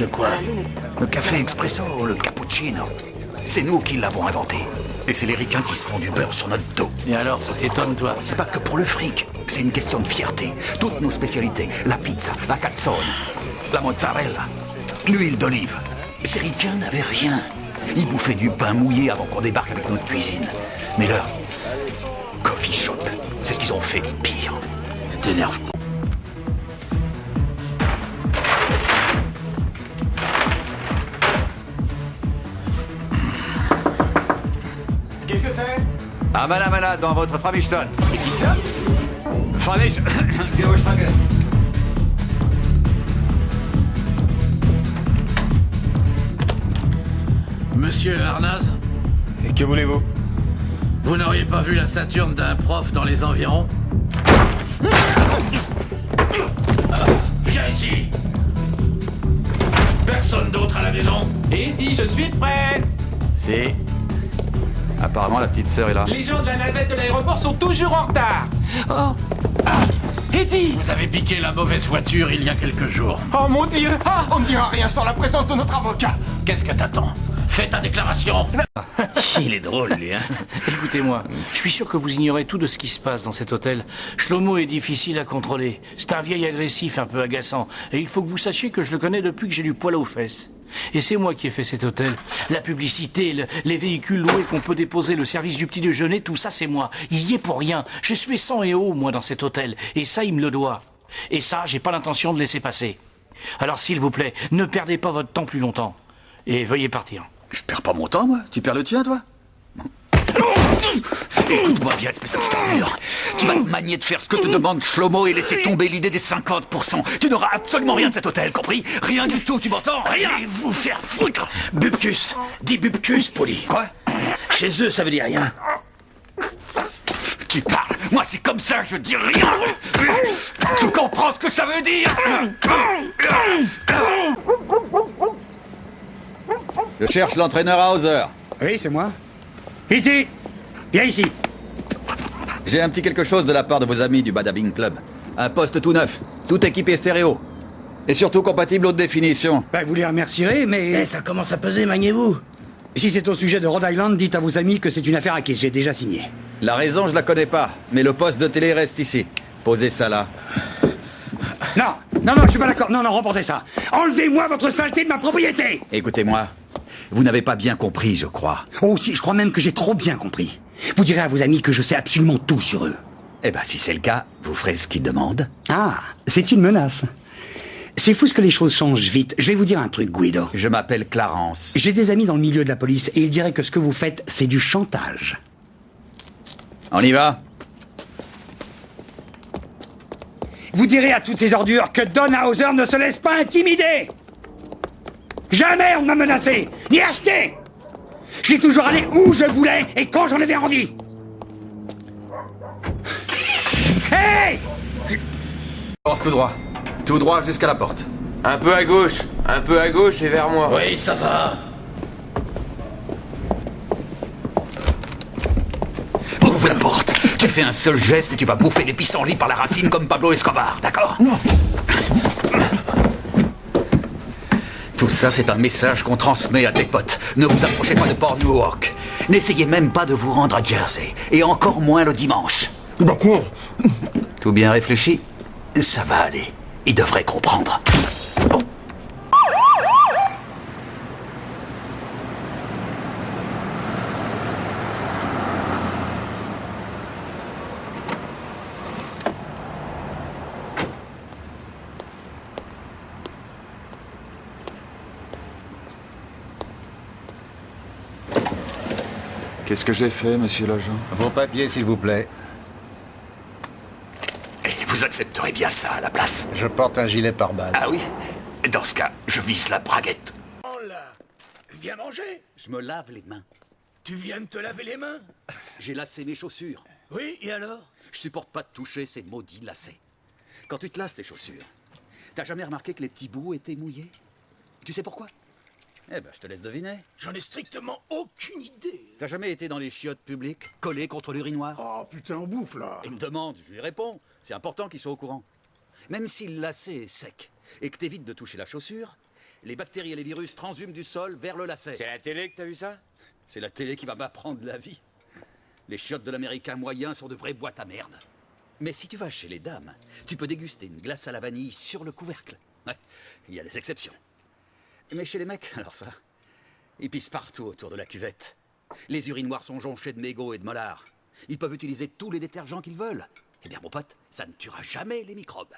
de quoi? Le café expresso, le cappuccino. C'est nous qui l'avons inventé. Et c'est les ricains qui se font du beurre sur notre dos. Et alors, ça t'étonne, toi? C'est pas que pour le fric. C'est une question de fierté. Toutes nos spécialités, la pizza, la calzone, la mozzarella, l'huile d'olive. Ces ricains n'avaient rien. Ils bouffaient du pain mouillé avant qu'on débarque avec notre cuisine. Mais leur coffee shop, c'est ce qu'ils ont fait de pire. T'énerve pas. Qu'est-ce que c'est? Amana dans votre Framishton. Et qui ça? Framish, Geoschnagel. Monsieur Arnaz, Et que voulez-vous? vous n'auriez pas vu la Saturne d'un prof dans les environs? Viens ici! Personne d'autre à la maison? Eddie, je suis prêt! Si. Apparemment, la petite sœur est là. Les gens de la navette de l'aéroport sont toujours en retard! Oh! Ah! Eddie! Vous avez piqué la mauvaise voiture il y a quelques jours. Oh mon Dieu! Ah! On ne dira rien sans la présence de notre avocat! Qu'est-ce que t'attends? Fais ta déclaration! Il est drôle, lui, hein. Écoutez-moi, je suis sûr que vous ignorez tout de ce qui se passe dans cet hôtel. Shlomo est difficile à contrôler. C'est un vieil agressif un peu agaçant. Et il faut que vous sachiez que je le connais depuis que j'ai du poil aux fesses. Et c'est moi qui ai fait cet hôtel. La publicité, les véhicules loués qu'on peut déposer, le service du petit déjeuner, tout ça c'est moi. Il y est pour rien. Je suis 100 et haut, moi, dans cet hôtel. Et ça, il me le doit. Et ça, j'ai pas l'intention de laisser passer. Alors s'il vous plaît, ne perdez pas votre temps plus longtemps. Et veuillez partir. Je perds pas mon temps, moi. Tu perds le tien, toi? Écoute-moi bien, espèce de petite ordure. Tu vas te manier de faire ce que te demande Shlomo et laisser tomber l'idée des 50%. Tu n'auras absolument rien de cet hôtel, compris? Rien du tout, tu m'entends? Rien! Allez vous faire foutre! Bupcus! Dis Bupcus, poli. Quoi? Chez eux, ça veut dire rien. Tu parles? Moi, c'est comme ça que je dis rien! Tu comprends ce que ça veut dire? Je cherche l'entraîneur Hauser. Oui, c'est moi. Iti, viens ici. J'ai un petit quelque chose de la part de vos amis du Badabing Club. Un poste tout neuf, tout équipé stéréo. Et surtout compatible haute définition. Ben, vous les remercierez, mais... Eh, ça commence à peser, maniez-vous. Si c'est au sujet de Rhode Island, dites à vos amis que c'est une affaire à qui j'ai déjà signé. La raison, je la connais pas. Mais le poste de télé reste ici. Posez ça là. Non, je suis pas d'accord. Non, reportez ça. Enlevez-moi votre saleté de ma propriété. Écoutez-moi. Vous n'avez pas bien compris, je crois. Oh, si, je crois même que j'ai trop bien compris. Vous direz à vos amis que je sais absolument tout sur eux. Eh ben, si c'est le cas, vous ferez ce qu'ils demandent. Ah, c'est une menace. C'est fou ce que les choses changent vite. Je vais vous dire un truc, Guido. Je m'appelle Clarence. J'ai des amis dans le milieu de la police et ils diraient que ce que vous faites, c'est du chantage. On y va? Vous direz à toutes ces ordures que Don Hauser ne se laisse pas intimider. Jamais on ne m'a menacé, ni acheté. Je suis toujours allé où je voulais et quand j'en avais envie. Hey! Pense tout droit. Tout droit jusqu'à la porte. Un peu à gauche et vers moi. Oui, ça va. Ouvre la porte. Tu fais un seul geste et tu vas bouffer les pissenlits par la racine comme Pablo Escobar, d'accord? Tout ça, c'est un message qu'on transmet à tes potes. Ne vous approchez pas de Port Newark. N'essayez même pas de vous rendre à Jersey. Et encore moins le dimanche. D'accord. Tout bien réfléchi? Ça va aller. Ils devraient comprendre. Oh. Qu'est-ce que j'ai fait, monsieur l'agent? Vos papiers, s'il vous plaît. Et vous accepterez bien ça à la place? Je porte un gilet pare-balles. Ah oui? Dans ce cas, je vise la braguette. Oh là! Viens manger! Je me lave les mains. Tu viens de te laver les mains? J'ai lacé mes chaussures. Oui, et alors? Je supporte pas de toucher ces maudits lacets. Quand tu te lasses tes chaussures, t'as jamais remarqué que les petits bouts étaient mouillés? Tu sais pourquoi? Eh ben, je te laisse deviner. J'en ai strictement aucune idée. T'as jamais été dans les chiottes publiques, collé contre l'urinoir? Oh putain, on bouffe là. Il me demande, je lui réponds. C'est important qu'ils soient au courant. Même si le lacet est sec et que t'évites de toucher la chaussure, les bactéries et les virus transhument du sol vers le lacet. C'est à la télé que t'as vu ça? C'est la télé qui va m'apprendre la vie. Les chiottes de l'américain moyen sont de vraies boîtes à merde. Mais si tu vas chez les dames, tu peux déguster une glace à la vanille sur le couvercle. Ouais, il y a des exceptions. Mais chez les mecs, alors ça, ils pissent partout autour de la cuvette. Les urinoirs sont jonchés de mégots et de molars. Ils peuvent utiliser tous les détergents qu'ils veulent. Eh bien, mon pote, ça ne tuera jamais les microbes.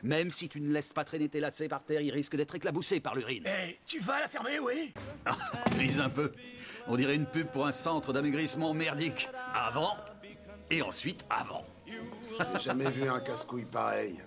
Même si tu ne laisses pas traîner tes lacets par terre, ils risquent d'être éclaboussés par l'urine. Eh, tu vas la fermer, oui? Vise un peu. On dirait une pub pour un centre d'amaigrissement merdique. Avant, et ensuite avant. J'ai jamais vu un casse-couille pareil.